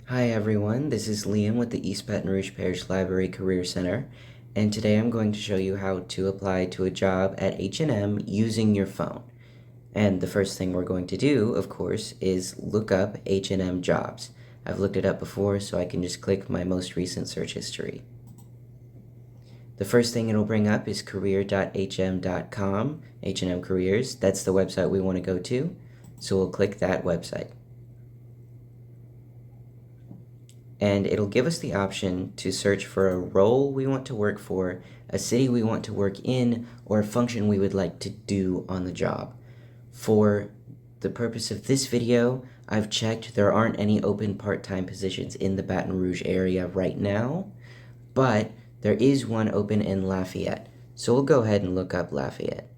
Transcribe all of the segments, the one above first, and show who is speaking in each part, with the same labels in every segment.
Speaker 1: Hi everyone, this is Liam with the East Baton Rouge Parish Library Career Center, and today I'm going to show you how to apply to a job at H&M using your phone. And the first thing we're going to do, of course, is look up H&M jobs. I've looked it up before, so I can just click my most recent search history. The first thing it'll bring up is career.hm.com, H&M Careers. That's the website we want to go to, so we'll click that website. And it'll give us the option to search for a role we want to work for, a city we want to work in, or a function we would like to do on the job. For the purpose of this video, I've checked there aren't any open part-time positions in the Baton Rouge area right now, but there is one open in Lafayette, so we'll go ahead and look up Lafayette.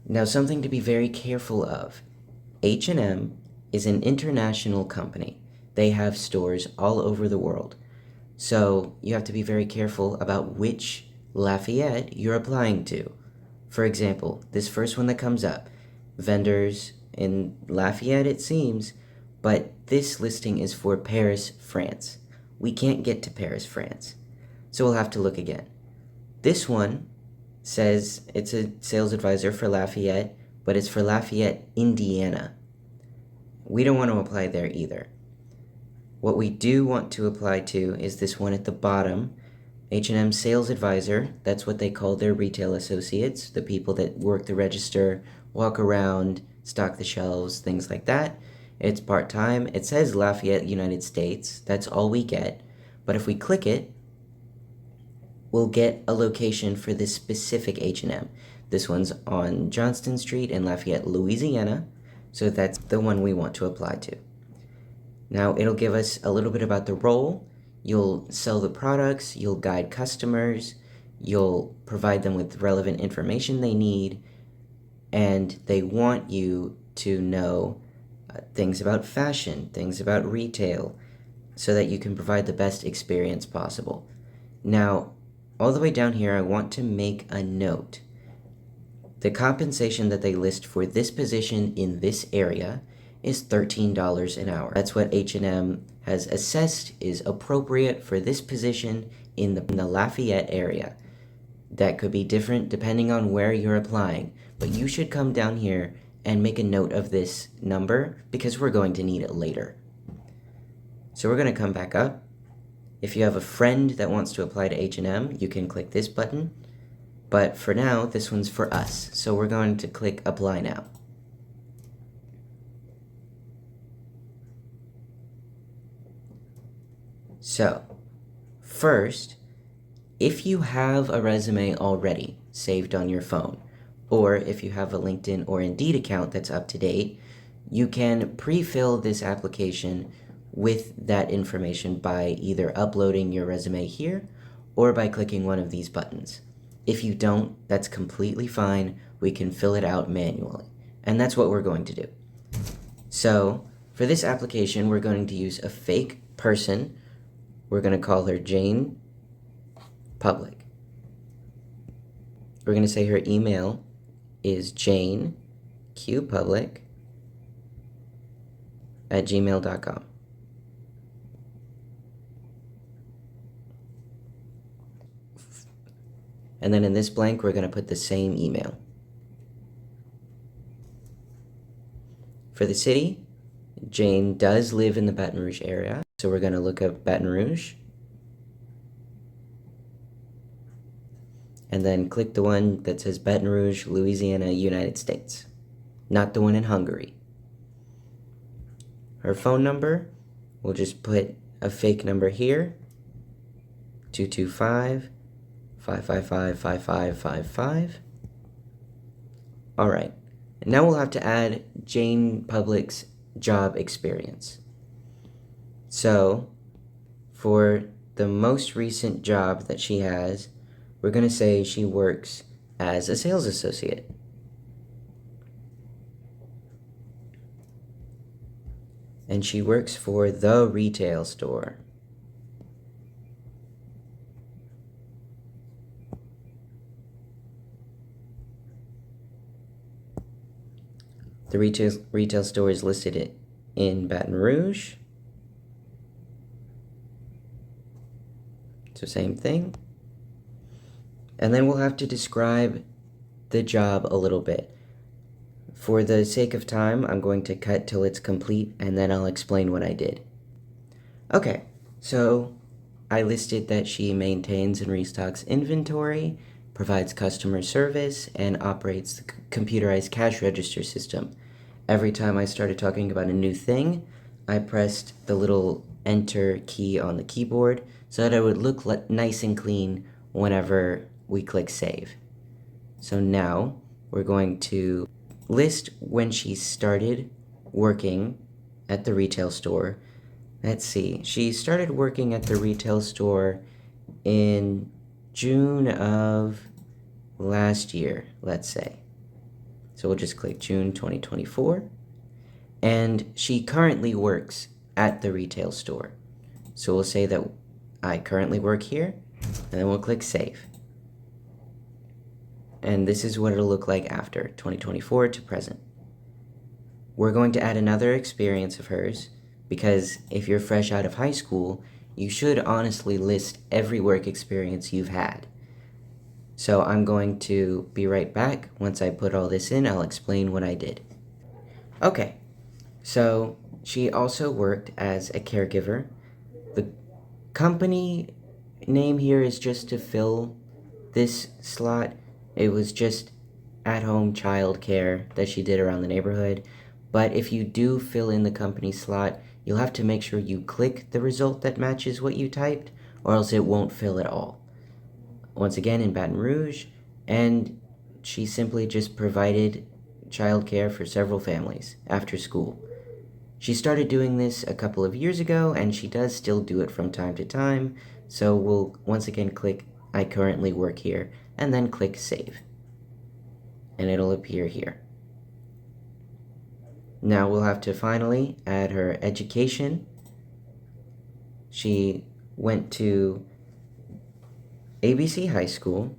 Speaker 1: Now, something to be very careful of. H&M is an international company. They have stores all over the world. So you have to be very careful about which Lafayette you're applying to. For example, this first one that comes up, vendors in Lafayette it seems, but this listing is for Paris, France. We can't get to Paris, France. So we'll have to look again. This one says it's a sales advisor for Lafayette, but it's for Lafayette, Indiana. We don't want to apply there either. What we do want to apply to is this one at the bottom, H&M Sales Advisor. That's what they call their retail associates, the people that work the register, walk around, stock the shelves, things like that. It's part-time. It says Lafayette, United States. That's all we get. But if we click it, we'll get a location for this specific H&M. This one's on Johnston Street in Lafayette, Louisiana. So that's the one we want to apply to. Now it'll give us a little bit about the role. You'll sell the products, you'll guide customers, you'll provide them with relevant information they need, and they want you to know things about fashion, things about retail, so that you can provide the best experience possible. Now, all the way down here, I want to make a note. The compensation that they list for this position in this area is $13 an hour. That's what H&M has assessed is appropriate for this position in the Lafayette area. That could be different depending on where you're applying, but you should come down here and make a note of this number because we're going to need it later. So we're going to come back up. If you have a friend that wants to apply to H&M, you can click this button. But for now, this one's for us, so we're going to click Apply Now. So, first, if you have a resume already saved on your phone, or if you have a LinkedIn or Indeed account that's up to date, you can pre-fill this application with that information by either uploading your resume here or by clicking one of these buttons. If you don't, that's completely fine. We can fill it out manually. And that's what we're going to do. So, for this application, we're going to use a fake person. We're going to call her Jane Public. We're going to say her email is janeqpublic@gmail.com. And then in this blank, we're going to put the same email. For the city, Jane does live in the Baton Rouge area, so we're going to look up Baton Rouge. And then click the one that says Baton Rouge, Louisiana, United States. Not the one in Hungary. Her phone number, we'll just put a fake number here, 225-555-5555. All right, and now we'll have to add Jane Public's job experience. So, for the most recent job that she has, we're going to say she works as a sales associate. And she works for the retail store. The retail store is listed in Baton Rouge. So same thing. And then we'll have to describe the job a little bit. For the sake of time, I'm going to cut till it's complete, and then I'll explain what I did. Okay, so I listed that she maintains and restocks inventory, provides customer service, and operates the computerized cash register system. Every time I started talking about a new thing, I pressed the little enter key on the keyboard so that it would look nice and clean whenever we click save. So now we're going to list when she started working at the retail store. Let's see, she started working at the retail store in June of last year, let's say. So we'll just click June 2024. And she currently works at the retail store. So we'll say that I currently work here, and then we'll click save. And this is what it'll look like after 2024 to present. We're going to add another experience of hers, because if you're fresh out of high school, you should honestly list every work experience you've had. So I'm going to be right back. Once I put all this in, I'll explain what I did. Okay, so she also worked as a caregiver. The company name here is just to fill this slot. It was just at-home child care that she did around the neighborhood. But if you do fill in the company slot, you'll have to make sure you click the result that matches what you typed, or else it won't fill at all. Once again, in Baton Rouge, and she simply just provided childcare for several families after school. She started doing this a couple of years ago, and she does still do it from time to time, so we'll once again click I currently work here, and then click save. And it'll appear here. Now we'll have to finally add her education. She went to ABC High School.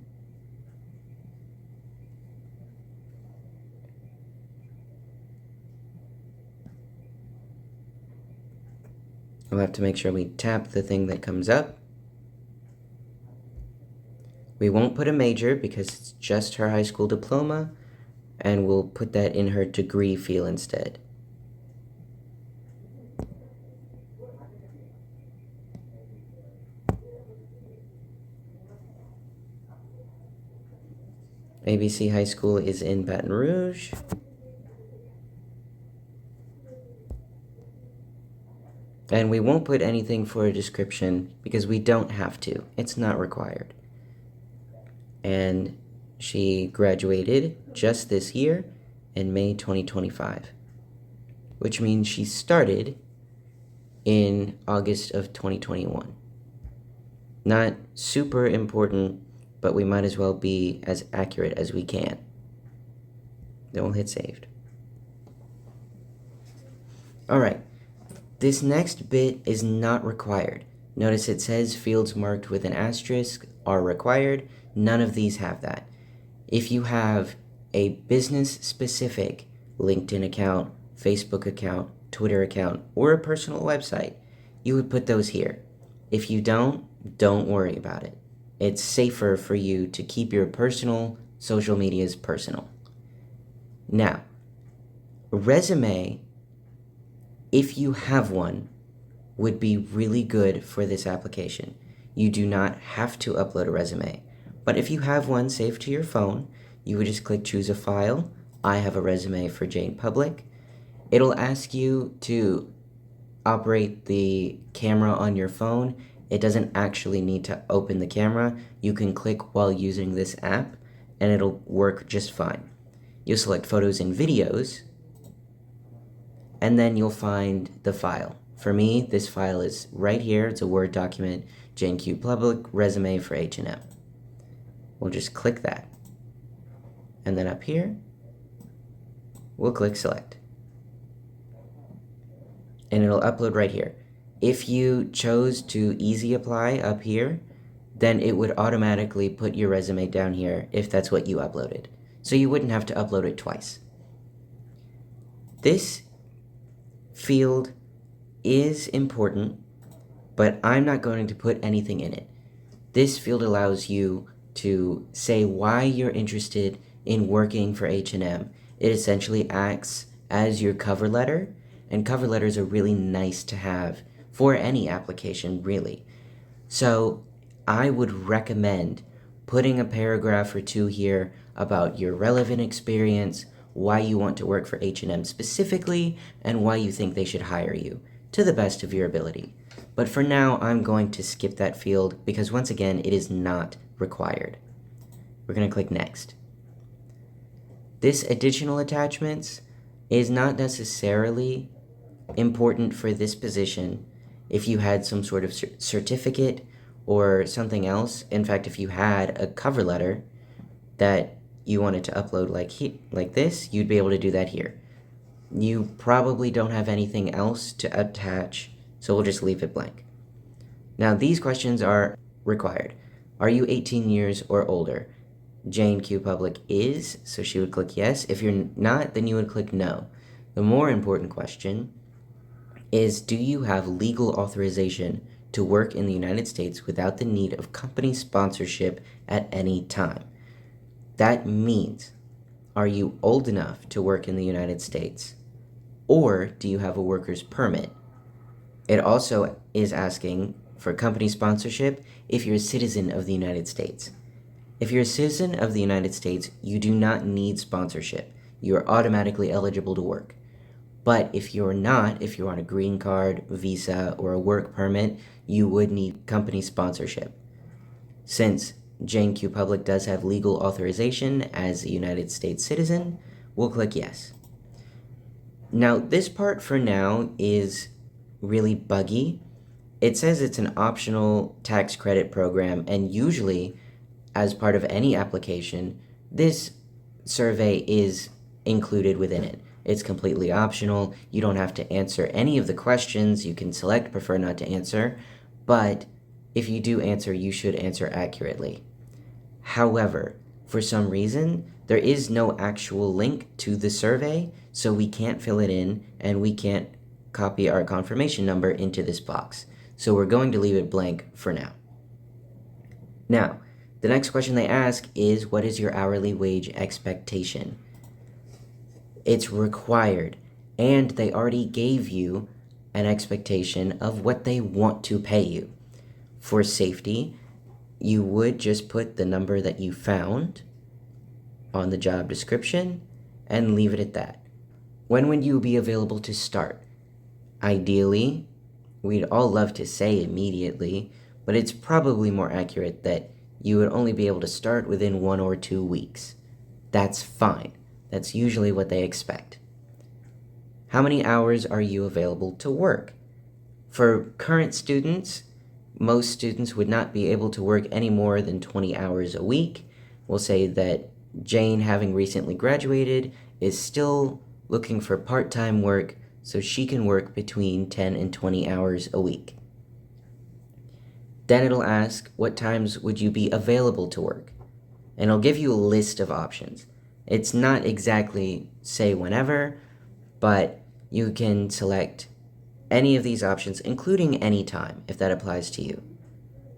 Speaker 1: We'll have to make sure we tap the thing that comes up. We won't put a major because it's just her high school diploma, and we'll put that in her degree field instead. ABC High School is in Baton Rouge. And we won't put anything for a description because we don't have to. It's not required. And she graduated just this year in May 2025, which means she started in August of 2021. Not super important, but we might as well be as accurate as we can. Then we'll hit saved. All right, this next bit is not required. Notice it says fields marked with an asterisk are required. None of these have that. If you have a business-specific LinkedIn account, Facebook account, Twitter account, or a personal website, you would put those here. If you don't worry about it. It's safer for you to keep your personal social medias personal. Now, a resume, if you have one, would be really good for this application. You do not have to upload a resume. But if you have one saved to your phone, you would just click choose a file. I have a resume for Jane Public. It'll ask you to operate the camera on your phone. It doesn't actually need to open the camera. You can click while using this app, and it'll work just fine. You'll select photos and videos, and then you'll find the file. For me, this file is right here. It's a Word document, Jane Q Public resume for H&M. We'll just click that. And then up here, we'll click select. And it'll upload right here. If you chose to easy apply up here, then it would automatically put your resume down here if that's what you uploaded. So you wouldn't have to upload it twice. This field is important, but I'm not going to put anything in it. This field allows you to say why you're interested in working for H&M. It essentially acts as your cover letter, and cover letters are really nice to have for any application, really. So I would recommend putting a paragraph or two here about your relevant experience, why you want to work for H&M specifically, and why you think they should hire you, to the best of your ability. But for now, I'm going to skip that field because once again, it is not required. We're going to click Next. This additional attachments is not necessarily important for this position if you had some sort of certificate or something else. In fact, if you had a cover letter that you wanted to upload like this, you'd be able to do that here. You probably don't have anything else to attach, so we'll just leave it blank. Now, these questions are required. Are you 18 years or older? Jane Q. Public is, so she would click yes. If you're not, then you would click no. The more important question is, do you have legal authorization to work in the United States without the need of company sponsorship at any time? That means, are you old enough to work in the United States? Or do you have a worker's permit? It also is asking for company sponsorship if you're a citizen of the United States. If you're a citizen of the United States, you do not need sponsorship. You are automatically eligible to work. But if you're not, if you're on a green card, visa, or a work permit, you would need company sponsorship. Since Jane Q. Public does have legal authorization as a United States citizen, we'll click yes. Now, this part for now is really buggy. It says it's an optional tax credit program, and usually, as part of any application, this survey is included within it. It's completely optional. You don't have to answer any of the questions. You can select prefer not to answer, but if you do answer, you should answer accurately. However, for some reason, there is no actual link to the survey, so we can't fill it in and we can't copy our confirmation number into this box. So we're going to leave it blank for now. Now, the next question they ask is, what is your hourly wage expectation? It's required, and they already gave you an expectation of what they want to pay you. For safety, you would just put the number that you found on the job description and leave it at that. When would you be available to start? Ideally, we'd all love to say immediately, but it's probably more accurate that you would only be able to start within 1 or 2 weeks. That's fine. That's usually what they expect. How many hours are you available to work? For current students, most students would not be able to work any more than 20 hours a week. We'll say that Jane, having recently graduated, is still looking for part-time work, so she can work between 10 and 20 hours a week. Then it'll ask, what times would you be available to work? And it'll give you a list of options. It's not exactly say whenever, but you can select any of these options, including any time, if that applies to you.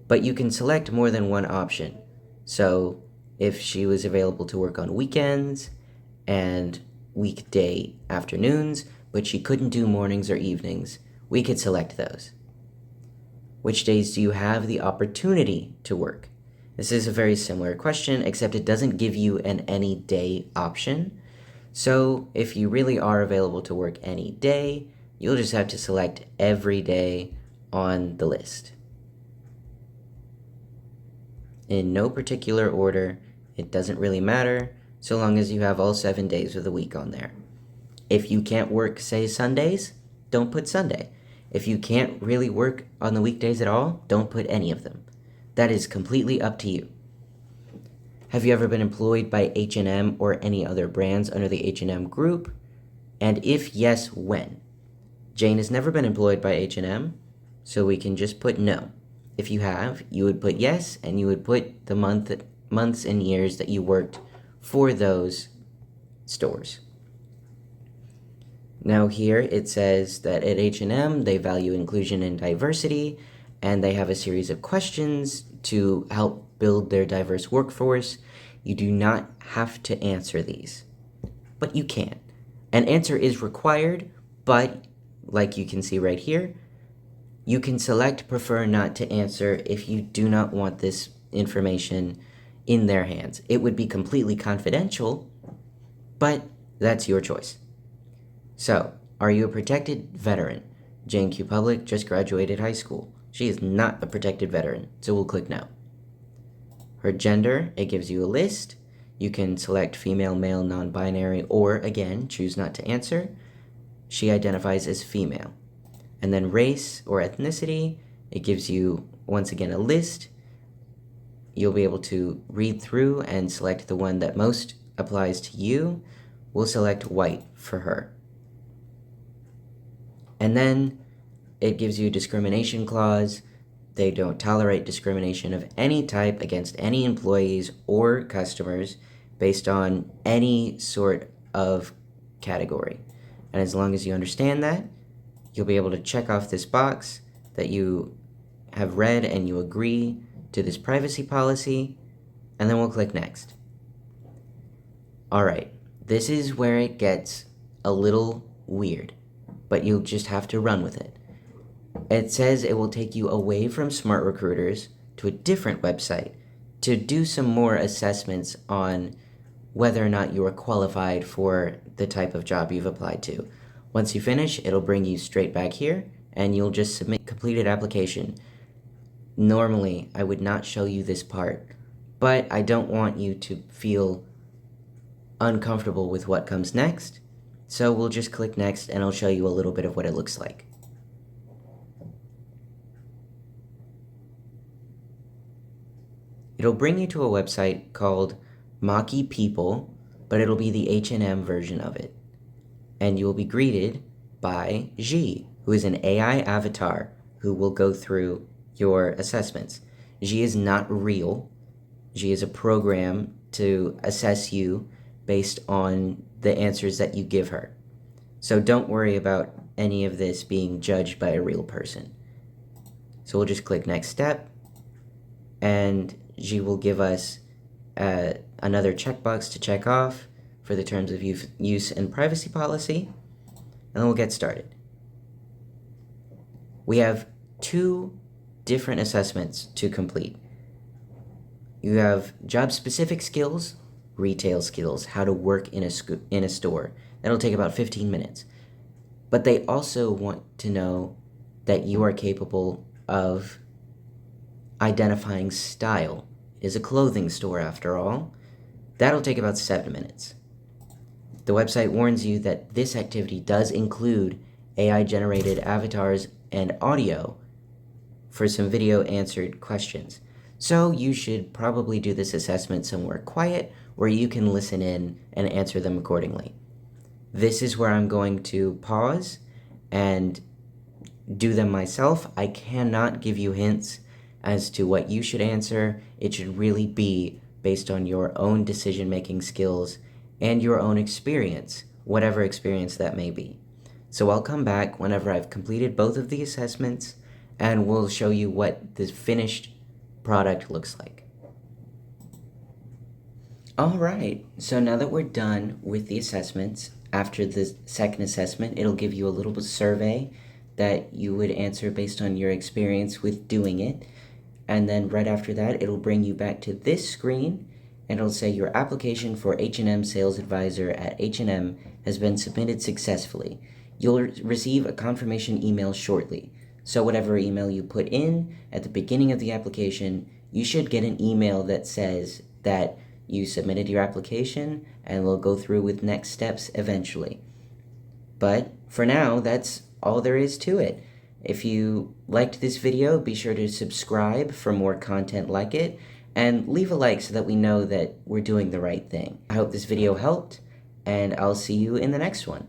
Speaker 1: But you can select more than one option. So if she was available to work on weekends and weekday afternoons, but she couldn't do mornings or evenings, we could select those. Which days do you have the opportunity to work? This is a very similar question, except it doesn't give you an any day option. So if you really are available to work any day, you'll just have to select every day on the list. In no particular order, it doesn't really matter, so long as you have all 7 days of the week on there. If you can't work, say, Sundays, don't put Sunday. If you can't really work on the weekdays at all, don't put any of them. That is completely up to you. Have you ever been employed by H&M or any other brands under the H&M group? And if yes, when? Jane has never been employed by H&M, so we can just put no. If you have, you would put yes, and you would put the months and years that you worked for those stores. Now here it says that at H&M they value inclusion and diversity, and they have a series of questions to help build their diverse workforce. You do not have to answer these, but you can. An answer is required, but like you can see right here, you can select prefer not to answer if you do not want this information in their hands. It would be completely confidential, but that's your choice. So, are you a protected veteran? J&Q Public just graduated high school. She is not a protected veteran, so we'll click no. Her gender, it gives you a list. You can select female, male, non-binary, or again, choose not to answer. She identifies as female. And then race or ethnicity, it gives you, once again, a list. You'll be able to read through and select the one that most applies to you. We'll select white for her. And then it gives you a discrimination clause. They don't tolerate discrimination of any type against any employees or customers based on any sort of category. And as long as you understand that, you'll be able to check off this box that you have read and you agree to this privacy policy, and then we'll click next. All right, this is where it gets a little weird, but you'll just have to run with it. It says it will take you away from Smart Recruiters to a different website to do some more assessments on whether or not you are qualified for the type of job you've applied to. Once you finish, it'll bring you straight back here, and you'll just submit completed application. Normally, I would not show you this part, but I don't want you to feel uncomfortable with what comes next, so we'll just click next, and I'll show you a little bit of what it looks like. It'll bring you to a website called Maki People, but it'll be the H&M version of it. And you will be greeted by Ji, who is an AI avatar who will go through your assessments. Ji is not real. Ji is a program to assess you based on the answers that you give her. So don't worry about any of this being judged by a real person. So we'll just click next step, and Ji will give us another checkbox to check off for the terms of use and privacy policy, and then we'll get started. We have 2 different assessments to complete. You have job-specific skills, retail skills, how to work in a store. That'll take about 15 minutes. But they also want to know that you are capable of identifying style. It is a clothing store after all. That'll take about 7 minutes. The website warns you that this activity does include AI-generated avatars and audio for some video answered questions. So you should probably do this assessment somewhere quiet where you can listen in and answer them accordingly. This is where I'm going to pause and do them myself. I cannot give you hints as to what you should answer. It should really be based on your own decision-making skills and your own experience, whatever experience that may be. So I'll come back whenever I've completed both of the assessments, and we'll show you what the finished product looks like. Alright, so now that we're done with the assessments, after the second assessment, it'll give you a little bit survey that you would answer based on your experience with doing it. And then right after that, it'll bring you back to this screen, and it'll say your application for H&M Sales Advisor at H&M has been submitted successfully. You'll receive a confirmation email shortly. So whatever email you put in at the beginning of the application, you should get an email that says that you submitted your application, and we'll go through with next steps eventually. But for now, that's all there is to it. If you liked this video, be sure to subscribe for more content like it, and leave a like so that we know that we're doing the right thing. I hope this video helped, and I'll see you in the next one.